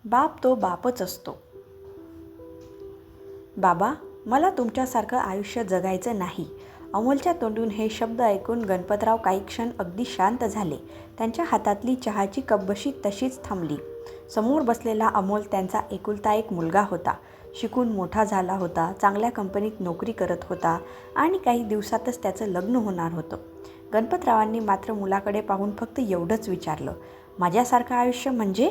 बाप तो बापच असतो. बाबा, मला तुमच्यासारखं आयुष्य जगायचं नाही. अमोलच्या तोंडून हे शब्द ऐकून गणपतराव काही क्षण अगदी शांत झाले. त्यांच्या हातातली चहाची कपबशी तशीच थांबली. समोर बसलेला अमोल त्यांचा एकुलता एक मुलगा होता. शिकून मोठा झाला होता, चांगल्या कंपनीत नोकरी करत होता आणि काही दिवसातच त्याचं लग्न होणार होतं. गणपतरावांनी मात्र मुलाकडे पाहून फक्त एवढंच विचारलं, माझ्यासारखं आयुष्य म्हणजे?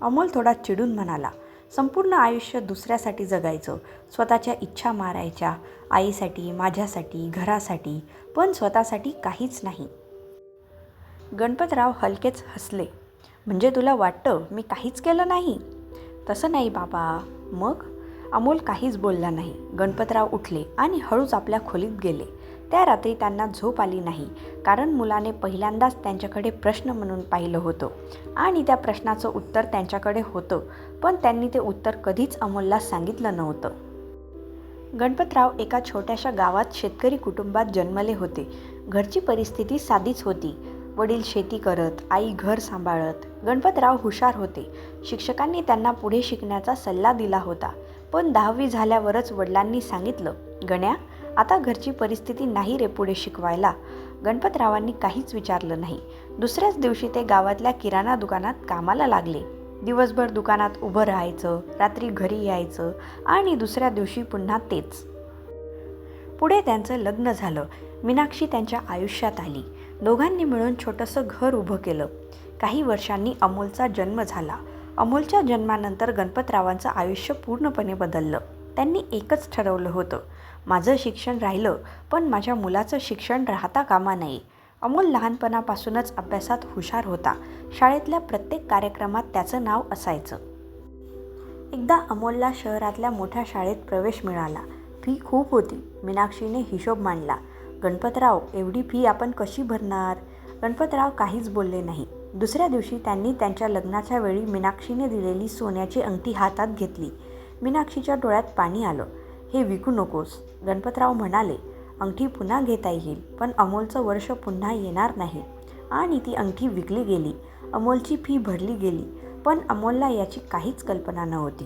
अमोल थोडा चिडून म्हणाला, संपूर्ण आयुष्य दुसऱ्यासाठी जगायचं, स्वतःच्या इच्छा मारायच्या, आईसाठी, माझ्यासाठी, घरासाठी, पण स्वतःसाठी काहीच नाही. गणपतराव हलकेच हसले. म्हणजे तुला वाटतं मी काहीच केलं नाही? तसं नाही बाबा. मग? अमोल काहीच बोलला नाही. गणपतराव उठले आणि हळूच आपल्या खोलीत गेले. त्या रात्री त्यांना झोप आली नाही, कारण मुलाने पहिल्यांदाच त्यांच्याकडे प्रश्न म्हणून पाहिलं होतं आणि त्या प्रश्नाचं उत्तर त्यांच्याकडे होतं, पण त्यांनी ते उत्तर कधीच अमोलला सांगितलं नव्हतं. गणपतराव एका छोट्याशा गावात शेतकरी कुटुंबात जन्मले होते. घरची परिस्थिती साधीच होती. वडील शेती करत, आई घर सांभाळत. गणपतराव हुशार होते. शिक्षकांनी त्यांना पुढे शिकण्याचा सल्ला दिला होता, पण 10वी झाल्यावरच वडिलांनी सांगितलं, गण्या, आता घरची परिस्थिती नाही रे पुढे शिकवायला. गणपतरावांनी काहीच विचारलं नाही. दुसऱ्याच दिवशी ते गावातल्या किराणा दुकानात कामाला लागले. दिवसभर दुकानात उभं राहायचं, रात्री घरी यायचं आणि दुसऱ्या दिवशी पुन्हा तेच. पुढे त्यांचं लग्न झालं. मीनाक्षी त्यांच्या आयुष्यात आली. दोघांनी मिळून छोटंसं घर उभं केलं. काही वर्षांनी अमोलचा जन्म झाला. अमोलच्या जन्मानंतर गणपतरावांचं आयुष्य पूर्णपणे बदललं. त्यांनी एकच ठरवलं होतं, माझं शिक्षण राहिलं, पण माझ्या मुलाचं शिक्षण राहता कामा नये. अमोल लहानपणापासूनच अभ्यासात हुशार होता. शाळेतल्या प्रत्येक कार्यक्रमात त्याचं नाव असायचं. एकदा अमोलला शहरातल्या मोठ्या शाळेत प्रवेश मिळाला. फी खूप होती. मीनाक्षीने हिशोब मांडला. गणपतराव, एवढी फी आपण कशी भरणार? गणपतराव काहीच बोलले नाही. दुसऱ्या दिवशी त्यांनी त्यांच्या लग्नाच्या वेळी मीनाक्षीने दिलेली सोन्याची अंगठी हातात घेतली. मीनाक्षीच्या डोळ्यात पाणी आलं. हे विकू नकोस. गणपतराव म्हणाले, अंगठी पुन्हा घेता येईल, पण अमोलचं वर्ष पुन्हा येणार नाही. आणि ती अंगठी विकली गेली. अमोलची फी भरली गेली, पण अमोलला याची काहीच कल्पना नव्हती.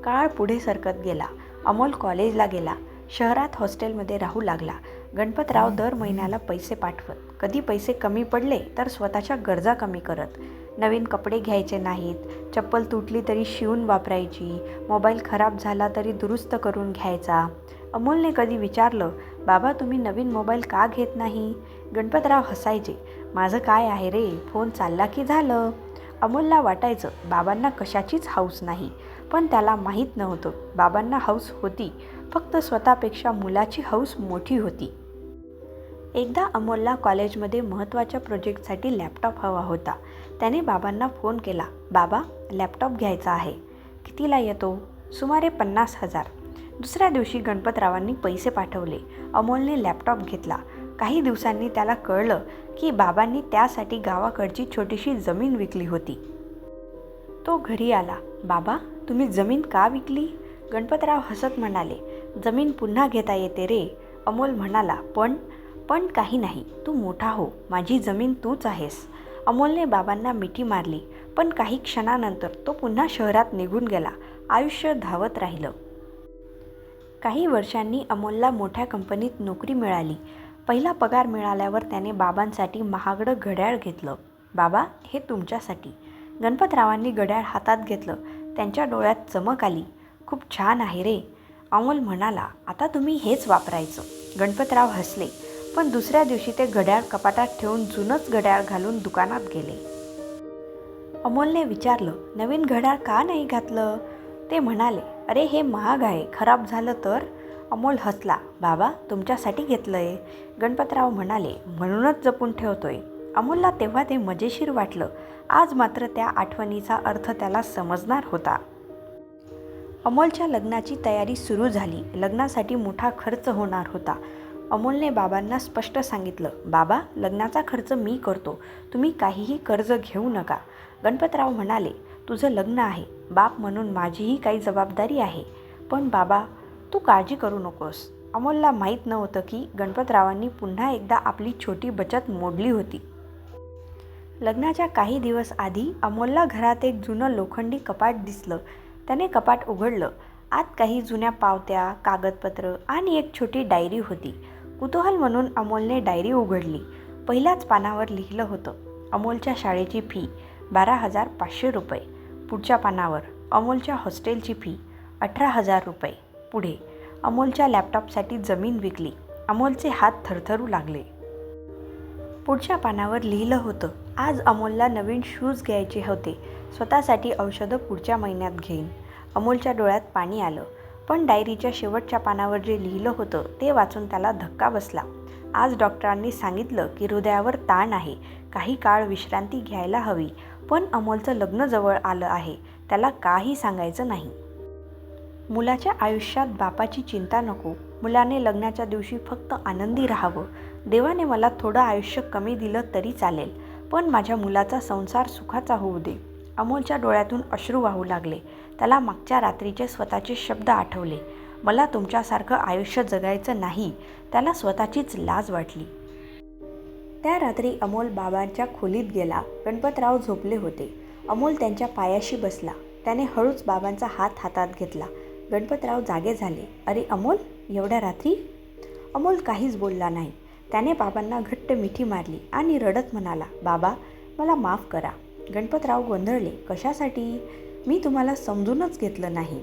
काळ पुढे सरकत गेला. अमोल कॉलेजला गेला. शहरात हॉस्टेलमध्ये राहू लागला. गणपतराव दर महिन्याला पैसे पाठवत. कधी पैसे कमी पडले तर स्वतःच्या गरजा कमी करत. नवीन कपडे घ्यायचे नाहीत, चप्पल तुटली तरी शिवून वापरायची, मोबाईल खराब झाला तरी दुरुस्त करून घ्यायचा. अमोलने कधी विचारलं, बाबा तुम्ही नवीन मोबाईल का घेत नाही? गणपतराव हसायचे, माझं काय आहे रे, फोन चालला की झालं. अमोलला वाटायचं बाबांना कशाचीच हौस नाही, पण त्याला माहीत नव्हतं बाबांना हौस होती, फक्त स्वतःपेक्षा मुलाची हौस मोठी होती. एकदा अमोलला कॉलेजमध्ये महत्त्वाच्या प्रोजेक्टसाठी लॅपटॉप हवा होता. त्याने बाबांना फोन केला, बाबा लॅपटॉप घ्यायचा आहे. कितीला येतो? सुमारे 50,000. दुसऱ्या दिवशी गणपतरावांनी पैसे पाठवले. अमोलने लॅपटॉप घेतला. काही दिवसांनी त्याला कळलं की बाबांनी त्यासाठी गावाकडची छोटीशी जमीन विकली होती. तो घरी आला. बाबा तुम्ही जमीन का विकली? गणपतराव हसत म्हणाले, जमीन पुन्हा घेता येते रे. अमोल म्हणाला, पण काही नाही, तू मोठा हो, माझी जमीन तूच आहेस. अमोलने बाबांना मिठी मारली, पण काही क्षणानंतर तो पुन्हा शहरात निघून गेला. आयुष्य धावत राहिलं. काही वर्षांनी अमोलला मोठ्या कंपनीत नोकरी मिळाली. पहिला पगार मिळाल्यावर त्याने बाबांसाठी महागडं घड्याळ घेतलं. बाबा हे तुमच्यासाठी. गणपतरावांनी घड्याळ हातात घेतलं. त्यांच्या डोळ्यात चमक आली. खूप छान आहे रे. अमोल म्हणाला, आता तुम्ही हेच वापरायचं. गणपतराव हसले, पण दुसऱ्या दिवशी ते घड्याळ कपाटात ठेवून जुनंच घड्याळ घालून दुकानात गेले. अमोलने विचारलं, नवीन घड्याळ का नाही घातलं? ते म्हणाले, अरे हे महाग आहे, खराब झालं तर? अमोल हसला, बाबा तुमच्यासाठी घेतलंय. गणपतराव म्हणाले, म्हणूनच जपून ठेवतोय. अमोलला तेव्हा ते मजेशीर वाटलं. आज मात्र त्या आठवणीचा अर्थ त्याला समजणार होता. अमोलच्या लग्नाची तयारी सुरू झाली. लग्नासाठी मोठा खर्च होणार होता. अमोलने बाबांना स्पष्ट सांगितलं, बाबा लग्नाचा खर्च मी करतो, तुम्ही काहीही कर्ज घेऊ नका. गणपतराव म्हणाले, तुझं लग्न आहे, बाप म्हणून माझीही काही जबाबदारी आहे, पण बाबा तू काळजी करू नकोस. अमोलला माहीत नव्हतं की गणपतरावांनी पुन्हा एकदा आपली छोटी बचत मोडली होती. लग्नाच्या काही दिवस आधी अमोलला घरात एक जुनं लोखंडी कपाट दिसलं. त्याने कपाट उघडलं. आत काही जुन्या पावत्या, कागदपत्र आणि एक छोटी डायरी होती. कुतूहल म्हणून अमोलने डायरी उघडली. पहिल्याच पानावर लिहिलं होतं, अमोलच्या शाळेची फी 12,500 रुपये. पुढच्या पानावर अमोलच्या हॉस्टेलची फी 18,000 रुपये. पुढे अमोलच्या लॅपटॉपसाठी जमीन विकली. अमोलचे हात थरथरू लागले. पुढच्या पानावर लिहिलं होतं, आज अमोलला नवीन शूज घ्यायचे होते. स्वतःसाठी औषधं पुढच्या महिन्यात घेईन. अमोलच्या डोळ्यात पाणी आलं. पण डायरीच्या शेवटच्या पानावर जे लिहिलं होतं ते वाचून त्याला धक्का बसला. आज डॉक्टरांनी सांगितलं की हृदयावर ताण आहे, काही काळ विश्रांती घ्यायला हवी. पण अमोलचं लग्न जवळ आलं आहे, त्याला काही सांगायचं नाही. मुलाच्या आयुष्यात बापाची चिंता नको. मुलाने लग्नाच्या दिवशी फक्त आनंदी राहावं. देवाने मला थोडं आयुष्य कमी दिलं तरी चालेल, पण माझ्या मुलाचा संसार सुखाचा होऊ दे. अमोलच्या डोळ्यातून अश्रू वाहू लागले. त्याला मागच्या रात्रीचे स्वतःचे शब्द आठवले, मला तुमच्यासारखं आयुष्य जगायचं नाही. त्याला स्वतःचीच लाज वाटली. त्या रात्री अमोल बाबांच्या खोलीत गेला. गणपतराव झोपले होते. अमोल त्यांच्या पायाशी बसला. त्याने हळूच बाबांचा हात हातात घेतला. गणपतराव जागे झाले. अरे अमोल, एवढ्या रात्री? अमोल काहीच बोलला नाही. त्याने बाबांना घट्ट मिठी मारली आणि रडत म्हणाला, बाबा मला माफ करा. गणपतराव गोंधळले. कशासाठी? मी तुम्हाला समजूनच घेतलं नाही.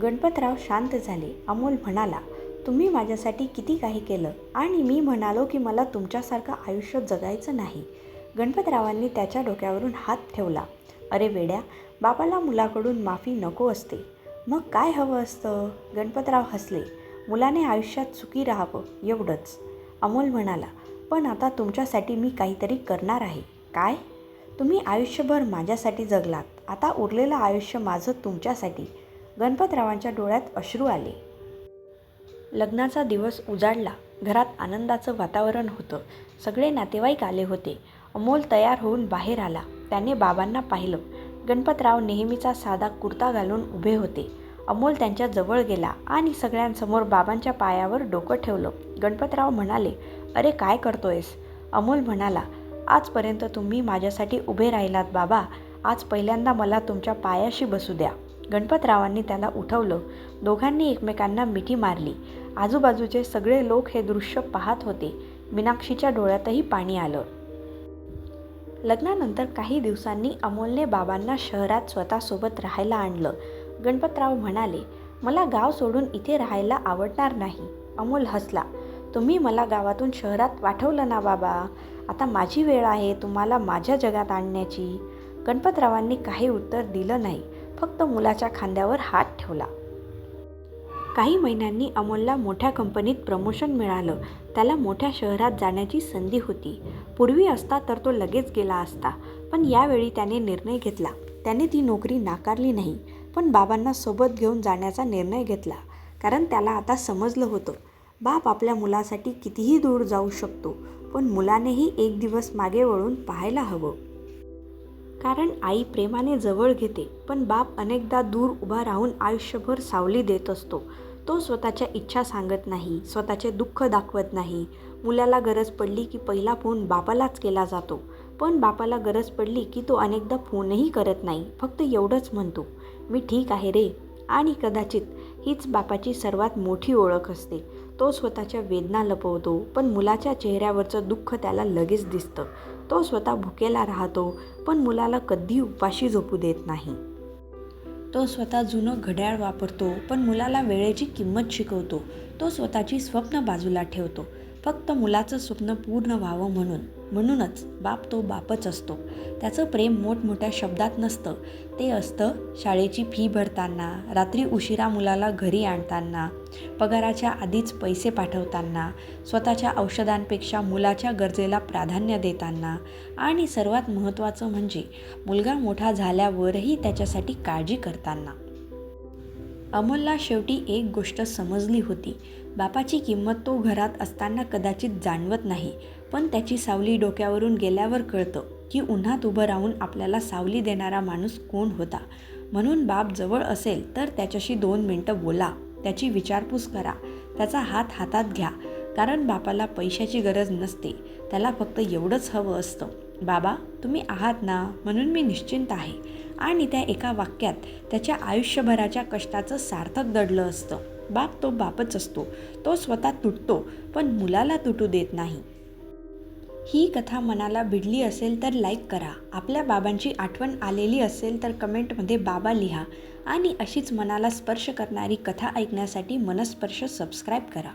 गणपतराव शांत झाले. अमोल म्हणाला, तुम्ही माझ्यासाठी किती काही केलं आणि मी म्हणालो की मला तुमच्यासारखं आयुष्य जगायचं नाही. गणपतरावांनी त्याच्या डोक्यावरून हात ठेवला. अरे वेड्या, बाबाला मुलाकडून माफी नको असते. मग काय हवं असतं? गणपतराव हसले. मुलाने आयुष्यात सुखी राहावं, एवढंच. अमोल म्हणाला, पण आता तुमच्यासाठी मी काहीतरी करणार आहे. काय? तुम्ही आयुष्यभर माझ्यासाठी जगलात, आता उरलेलं आयुष्य माझं तुमच्यासाठी. गणपतरावांच्या डोळ्यात अश्रू आले. लग्नाचा दिवस उजाडला. घरात आनंदाचं वातावरण होतं. सगळे नातेवाईक आले होते. अमोल तयार होऊन बाहेर आला. त्याने बाबांना पाहिलं. गणपतराव नेहमीचा साधा कुर्ता घालून उभे होते. अमोल त्यांच्या जवळ गेला आणि सगळ्यांसमोर बाबांच्या पायावर डोकं ठेवलं. गणपतराव म्हणाले, अरे काय करतोयस? अमोल म्हणाला, आजपर्यंत तुम्ही माझ्यासाठी उभे राहिलात बाबा, आज पहिल्यांदा मला तुमच्या पायाशी बसू द्या. गणपतरावांनी त्याला उठवलं. दोघांनी एकमेकांना मिठी मारली. आजूबाजूचे सगळे लोक हे दृश्य पाहत होते. मीनाक्षीच्या डोळ्यातही पाणी आलं. लग्नानंतर काही दिवसांनी अमोलने बाबांना शहरात स्वतःसोबत राहायला आणलं. गणपतराव म्हणाले, मला गाव सोडून इथे राहायला आवडणार नाही. अमोल हसला. तुम्ही मला गावातून शहरात पाठवलं ना बाबा, आता माझी वेळ आहे तुम्हाला माझ्या जगात आणण्याची. गणपतरावांनी काही उत्तर दिलं नाही, फक्त मुलाच्या खांद्यावर हात ठेवला. काही महिन्यांनी अमोलला मोठ्या कंपनीत प्रमोशन मिळालं. त्याला मोठ्या शहरात जाण्याची संधी होती. पूर्वी असता तर तो लगेच गेला असता, पण यावेळी त्याने निर्णय घेतला. त्याने ती नोकरी नाकारली नाही, पण बाबांना सोबत घेऊन जाण्याचा निर्णय घेतला. कारण त्याला आता समजलं होतं, बाप आपल्या मुलासाठी कितीही दूर जाऊ शकतो, पण मुलानेही एक दिवस मागे वळून पाहायला हवं. कारण आई प्रेमाने जवळ घेते, पण बाप अनेकदा दूर उभा राहून आयुष्यभर सावली देत असतो. तो स्वतःच्या इच्छा सांगत नाही, स्वतःचे दुःख दाखवत नाही. मुलाला गरज पडली की पहिला फोन बापालाच केला जातो, पण बापाला गरज पडली की तो अनेकदा फोनही करत नाही, फक्त एवढंच म्हणतो, मी ठीक आहे रे. आणि कदाचित हीच बापाची सर्वात मोठी ओळख असते. तो स्वतःच्या वेदना लपवतो, पण मुलाच्या चेहऱ्यावरचं दुःख त्याला लगेच दिसतं. तो स्वतः भुकेला राहतो, पण मुलाला कधी उपाशी झोपू देत नाही. तो स्वतः जुनं घड्याळ वापरतो, पण मुलाला वेळेची किंमत शिकवतो. तो स्वतःची स्वप्न बाजूला ठेवतो, फक्त मुलाचं स्वप्न पूर्ण व्हावं म्हणून. म्हणूनच बाप तो बापच असतो. त्याचं प्रेम मोठमोठ्या शब्दात नसतं, ते असतं शाळेची फी भरताना, रात्री उशिरा मुलाला घरी आणताना, पगाराच्या आधीच पैसे पाठवताना, स्वतःच्या औषधांपेक्षा मुलाच्या गरजेला प्राधान्य देताना, आणि सर्वात महत्त्वाचं म्हणजे मुलगा मोठा झाल्यावरही त्याच्यासाठी काळजी करताना. अमोलला शेवटी एक गोष्ट समजली होती, बापाची किंमत तो घरात असताना कदाचित जाणवत नाही, पण त्याची सावली डोक्यावरून गेल्यावर कळतं की उन्हात उभं राहून आपल्याला सावली देणारा माणूस कोण होता. म्हणून बाप जवळ असेल तर त्याच्याशी 2 मिनिटं बोला, त्याची विचारपूस करा, त्याचा हात हातात घ्या. कारण बापाला पैशाची गरज नसते, त्याला फक्त एवढंच हवं असतं बाबा तुम्ही आहात ना म्हणून मी निश्चिंत आहे. आणि त्या एका वाक्यात त्याच्या आयुष्यभराच्या कष्टाचं सार्थक दडलं असतं. बाप तो बापच असतो. तो स्वतः तुटतो पण मुलाला तुटू देत नाही. ही कथा मनाला भिडली असेल तर लाईक करा. आपल्या बाबांची आठवण आलेली असेल तर कमेंटमध्ये बाबा लिहा. आणि अशीच मनाला स्पर्श करणारी कथा ऐकण्यासाठी मनस्पर्श सबस्क्राईब करा.